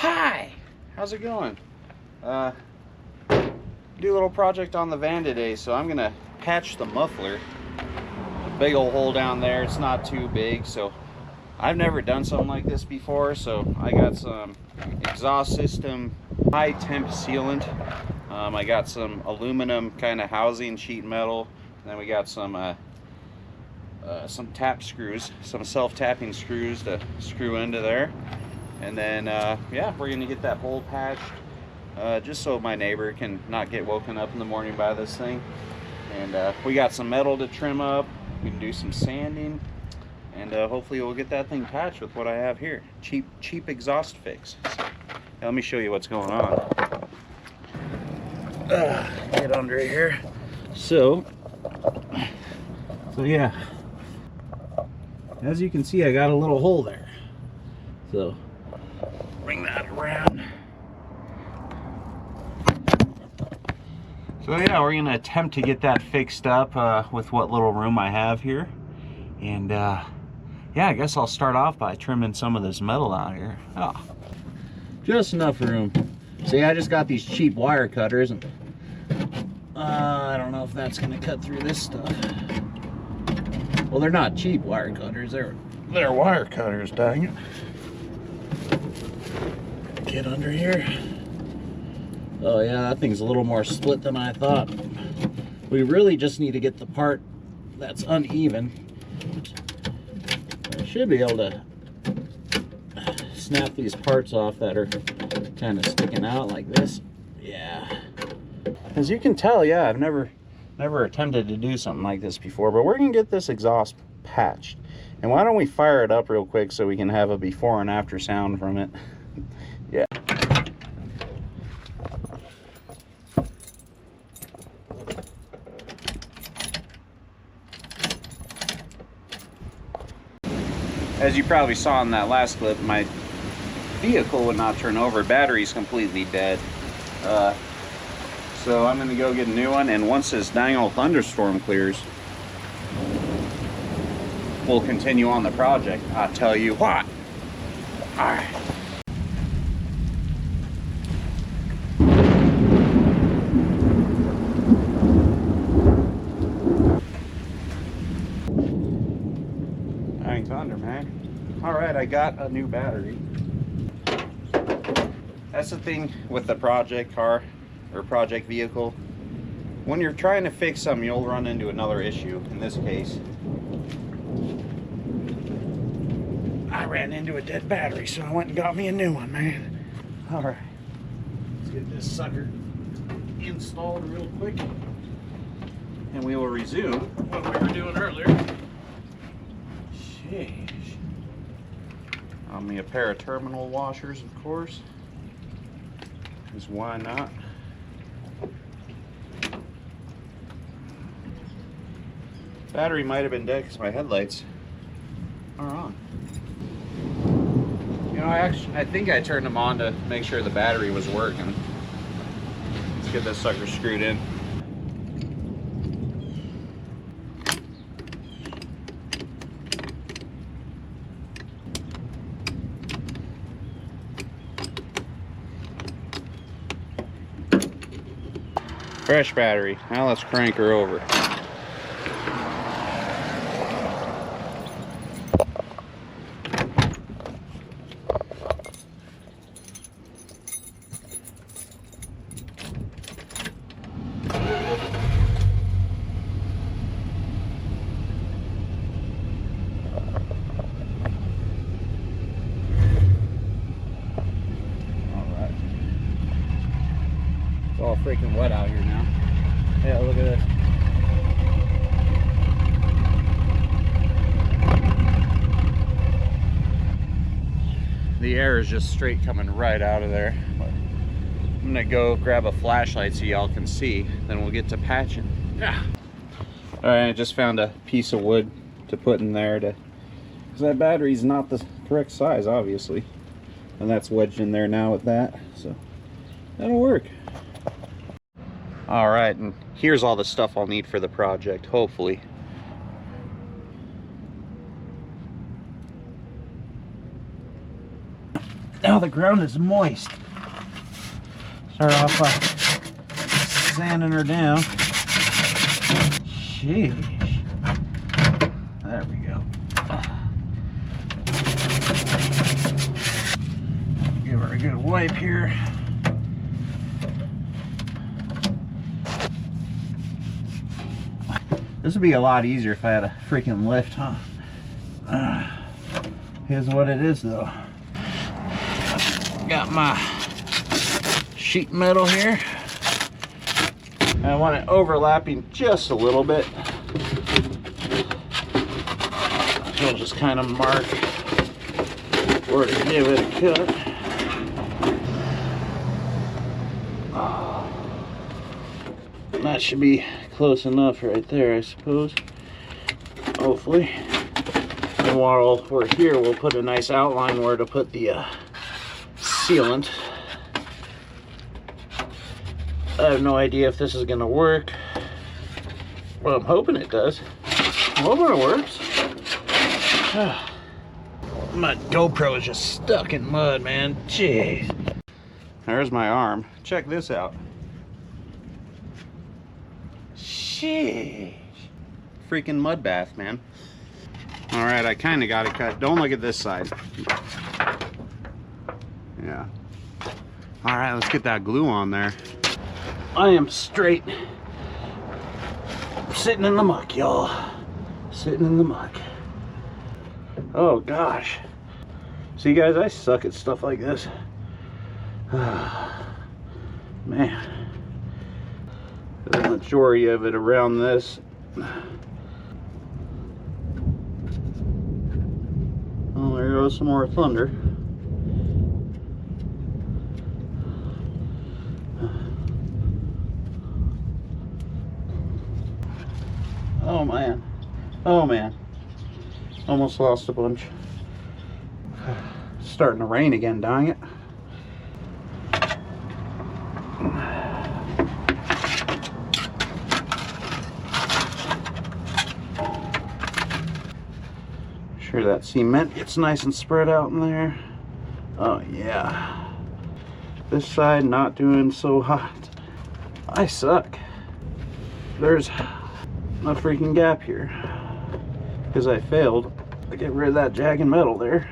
Hi, how's it going? Do a little project on the van today, so I'm gonna patch the muffler. A big old hole down there, it's not too big, so I've never done something like this before, so I got some exhaust system high temp sealant. I got some aluminum kind of housing, sheet metal, and then we got some tap screws, some self-tapping screws to screw into there. And then yeah, we're gonna get that hole patched just so my neighbor can not get woken up in the morning by this thing. And we got some metal to trim up. We can do some sanding, and hopefully we'll get that thing patched with what I have here. Cheap exhaust fix. So, let me show you what's going on. Get under here. So yeah, as you can see, I got a little hole there. So bring that around. So yeah, we're gonna attempt to get that fixed up with what little room I have here. And yeah, I guess I'll start off by trimming some of this metal out here. Oh, just enough room. See, I just got these cheap wire cutters, and I don't know if that's gonna cut through this stuff. Well, they're not cheap wire cutters, they're wire cutters, dang it. Get under here. Oh yeah, that thing's a little more split than I thought. We really just need to get the part that's uneven. I should be able to snap these parts off that are kind of sticking out like this. Yeah. As you can tell, yeah, I've never attempted to do something like this before, but we're gonna get this exhaust patched. And why don't we fire it up real quick so we can have a before and after sound from it. Yeah. As you probably saw in that last clip, my vehicle would not turn over. Battery's completely dead. So I'm gonna go get a new one, and once this dang old thunderstorm clears, we'll continue on the project. I'll tell you what. All right. Dang thunder, man. All right, I got a new battery. That's the thing with the project car or project vehicle. When you're trying to fix something, you'll run into another issue. In this case, I ran into a dead battery, so I went and got me a new one, man. All right, let's get this sucker installed real quick, and we will resume what we were doing earlier. Sheesh. On me a pair of terminal washers, of course, because why not? Battery might have been dead because my headlights are on. You know, I think I turned them on to make sure the battery was working. Let's get this sucker screwed in. Fresh battery. Now let's crank her over. It's all freaking wet out here now. Yeah, look at this. The air is just straight coming right out of there. I'm gonna go grab a flashlight so y'all can see, then we'll get to patching. Yeah. All right, I just found a piece of wood to put in there because that battery's not the correct size, obviously. And that's wedged in there now with that, so that'll work. All right, and here's all the stuff I'll need for the project, hopefully. Now the ground is moist. Start off by sanding her down. Sheesh. There we go. Give her a good wipe here. This would be a lot easier if I had a freaking lift, huh? Here's what it is though. Got my sheet metal here. I want it overlapping just a little bit. So I'll just kind of mark where to give it a cut. That should be close enough right there, I suppose. Hopefully. And while we're here, we'll put a nice outline where to put the sealant. I have no idea if this is gonna work. Well, I'm hoping it does. I'm hoping it works. My GoPro is just stuck in mud, man. Jeez. There's my arm. Check this out. Sheesh. Freaking mud bath, man. All right, I kind of got it cut. Don't look at this side. Yeah. All right, let's get that glue on there. I am straight sitting in the muck, y'all. Sitting in the muck. Oh gosh. See guys, I suck at stuff like this. Man. The majority of it around this. Oh, there goes some more thunder. Oh man. Oh man. Almost lost a bunch. It's starting to rain again, dang it. Sure that cement gets nice and spread out in there. Oh yeah. This side not doing so hot. I suck. There's a freaking gap here because I failed to get rid of that jagged metal there.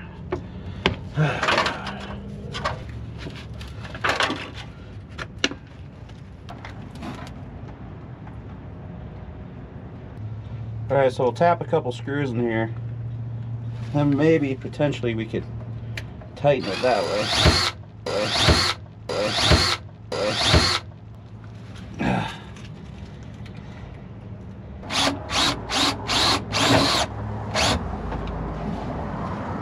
Alright, so we'll tap a couple screws in here. Then maybe, potentially, we could tighten it that way.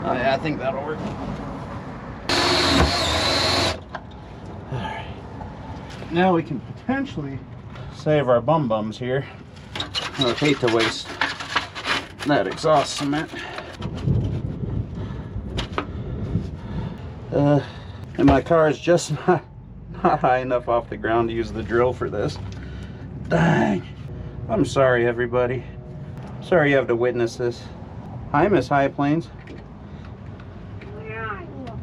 Oh yeah, I think that'll work. Alright. Now we can potentially save our bums here. I would hate to waste that exhaust cement. And my car is just not high enough off the ground to use the drill for this. Dang. I'm sorry, everybody. Sorry you have to witness this. Hi, Miss High Plains. Where are you?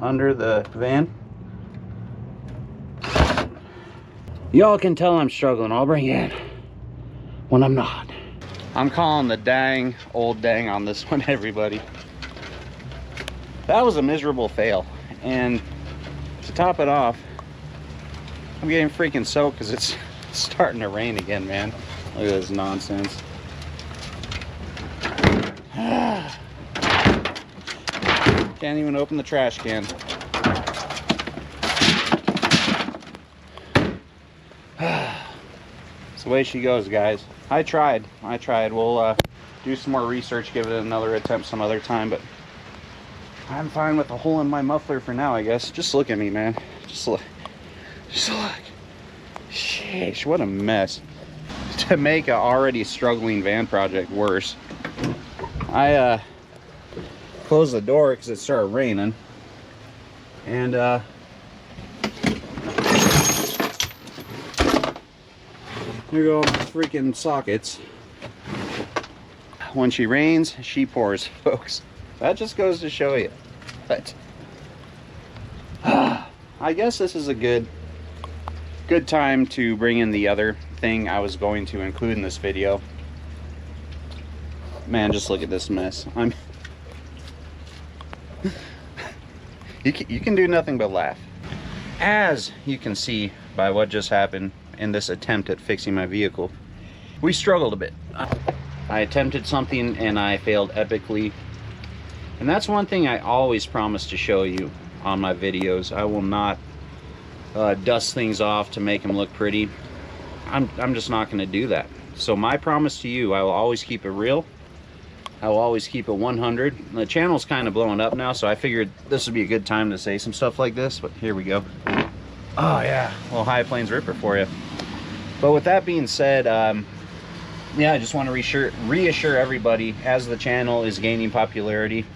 Under the van. Y'all can tell I'm struggling. I'll bring you in when I'm not. I'm calling the dang old dang on this one, everybody. That was a miserable fail, and to top it off, I'm getting freaking soaked because it's starting to rain again, man. Look at this nonsense. Can't even open the trash can. It's the way she goes, guys. I tried. We'll do some more research, give it another attempt some other time, but I'm fine with a hole in my muffler for now, I guess. Just look at me, man. Just look. Just look. Sheesh, what a mess. To make a already struggling van project worse, I closed the door because it started raining. And here go my freaking sockets. When she rains, she pours, folks. That just goes to show you. But I guess this is a good time to bring in the other thing I was going to include in this video. Man, just look at this mess. You can do nothing but laugh. As you can see by what just happened in this attempt at fixing my vehicle, we struggled a bit. I attempted something and I failed epically. And that's one thing I always promise to show you on my videos. I will not dust things off to make them look pretty. I'm just not going to do that. So my promise to you, I will always keep it real. I will always keep it 100. The channel's kind of blowing up now, so I figured this would be a good time to say some stuff like this, but here we go. Oh yeah, a little High Plains Ripper for you. But with that being said, yeah, I just want to reassure everybody, as the channel is gaining popularity,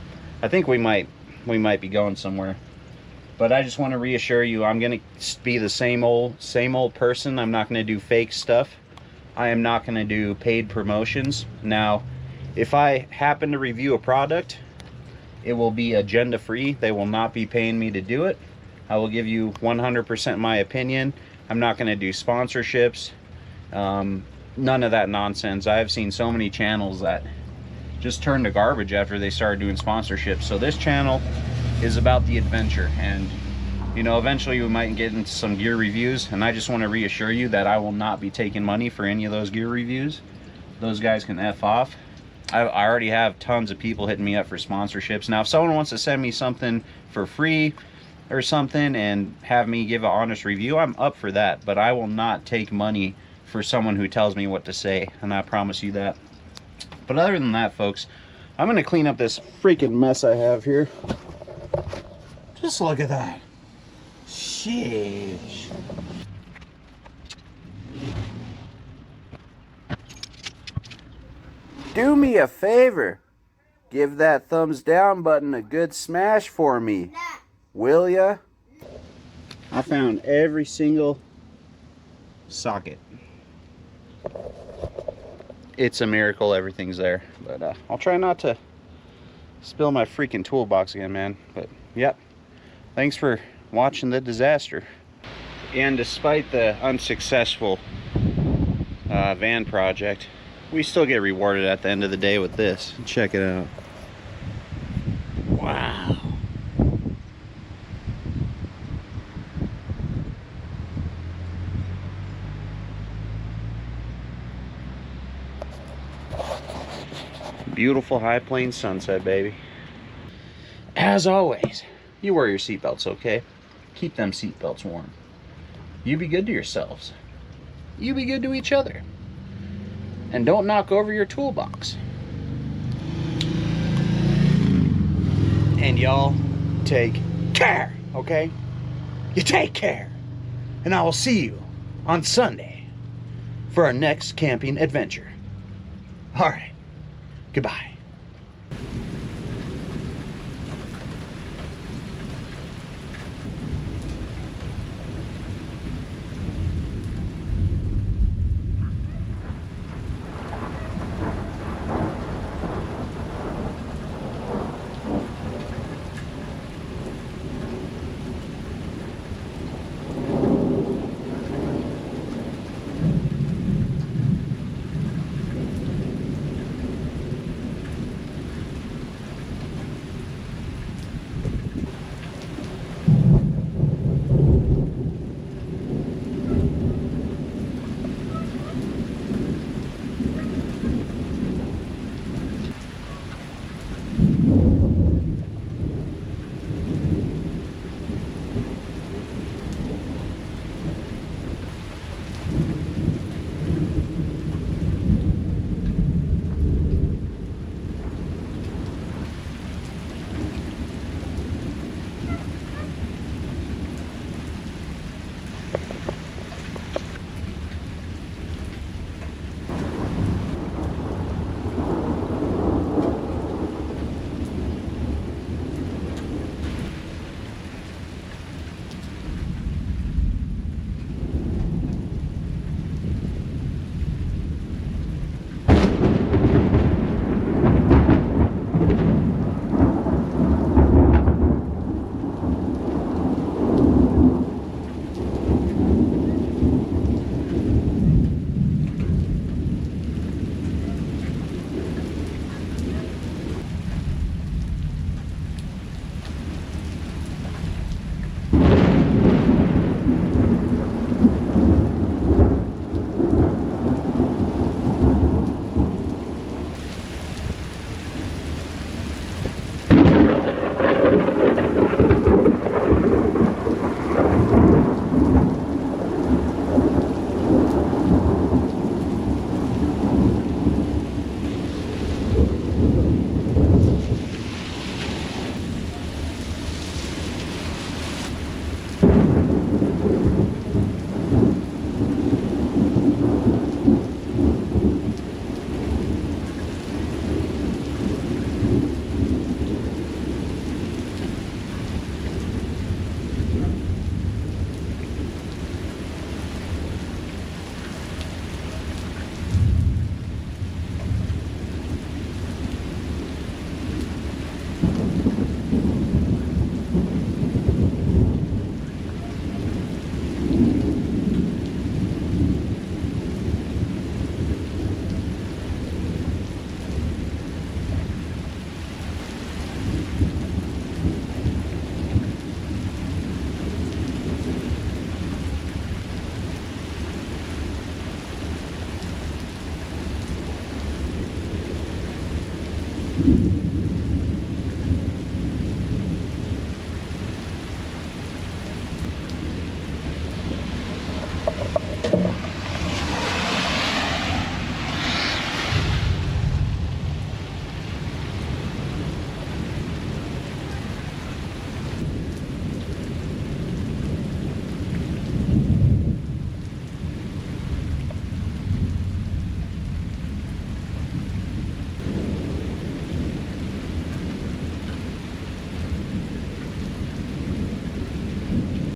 I think we might be going somewhere. But I just want to reassure you, I'm going to be the same old person. I'm not going to do fake stuff. I am not going to do paid promotions. Now, if I happen to review a product, it will be agenda free. They will not be paying me to do it. I will give you 100% my opinion. I'm not going to do sponsorships. None of that nonsense. I have seen so many channels that just turned to garbage after they started doing sponsorships. So this channel is about the adventure, and you know, eventually we might get into some gear reviews, and I just want to reassure you that I will not be taking money for any of those gear reviews. Those guys can F off. I already have tons of people hitting me up for sponsorships. Now, if someone wants to send me something for free or something and have me give an honest review, I'm up for that. But I will not take money for someone who tells me what to say, and I promise you that. But other than that, folks, I'm going to clean up this freaking mess I have here. Just look at that. Sheesh. Do me a favor. Give that thumbs down button a good smash for me. Will ya? I found every single socket. It's a miracle everything's there. But I'll try not to spill my freaking toolbox again, man. But yep. Thanks for watching the disaster. And despite the unsuccessful van project, we still get rewarded at the end of the day with this. Check it out. Wow. Beautiful High Plains sunset, baby. As always, you wear your seatbelts, okay? Keep them seatbelts warm. You be good to yourselves. You be good to each other. And don't knock over your toolbox. And y'all take care, okay? You take care. And I will see you on Sunday for our next camping adventure. All right. Goodbye.